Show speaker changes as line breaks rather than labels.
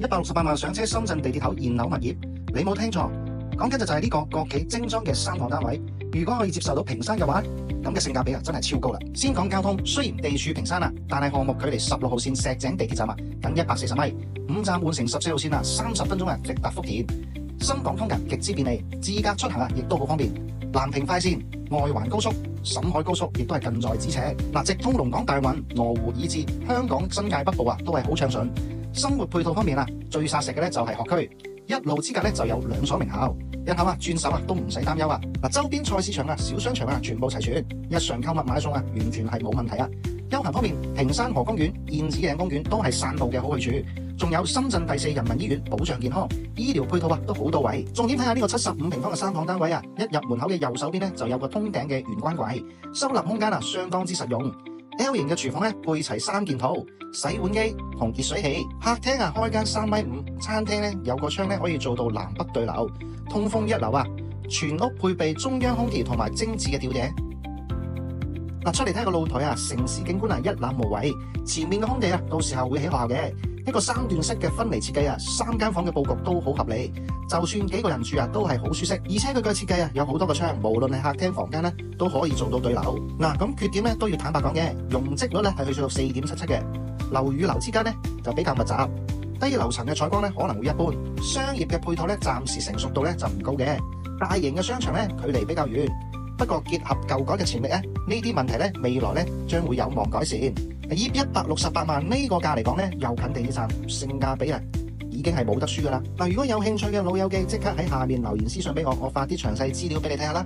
168萬上車深圳地鐵口現樓物業，你冇聽錯，講緊就係呢個國企精裝嘅3房單位。如果可以接受到屏山嘅話，咁嘅性價比真係超高啦。先講交通，雖然地處屏山但係項目距離16號線石井地鐵站僅140米，5站換乘14號線30分鐘直達福田。深港通極之便利，自駕出行亦都好方便。南屏快線、外環高速、沈海高速亦都係近在咫尺。直通龍崗大運、羅湖以至香港新界北部都係好暢順。生活配套方面最殺食嘅就係學區，一路之隔就有2所名校，日後轉手都唔使擔憂。周邊菜市場小商場全部齊全，日常購物買餸完全係冇問題。休閒方面，屏山河公園、燕子嶺公園都係散步嘅好去處，仲有深圳第4人民醫院保障健康，醫療配套都好到位。重點睇下呢個75平方嘅3房單位一入門口嘅右手邊就有個通頂嘅玄關櫃，收納空間相當之實用。L 型嘅廚房配齊3件套，洗碗機同熱水器。客廳開間3.5米，餐廳有個窗可以做到南北對流，通風一流。全屋配備中央空調同埋精緻嘅吊頂。出嚟睇個露台城市景觀一覽無遺。前面嘅空地到時候會起學校嘅，一個3段式嘅分離設計3間房嘅佈局都好合理，就算幾個人住都係好舒適。而且佢嘅設計有好多個窗，無論係客廳房間都可以做到對流。咁缺點都要坦白講嘅，容積率係去到4.77嘅，樓與樓之間就比較密集，低樓層嘅採光可能會一般。商業嘅配套暫時成熟度就唔高嘅，大型嘅商場距離比較遠。不過結合舊改嘅潛力呢啲問題未來將會有望改善。以168萬呢個價嚟講又近地鐵站，性價比已經係冇得輸噶啦。如果有興趣嘅老友記，即刻喺下面留言私信俾我，我發啲詳細資料俾你睇下啦。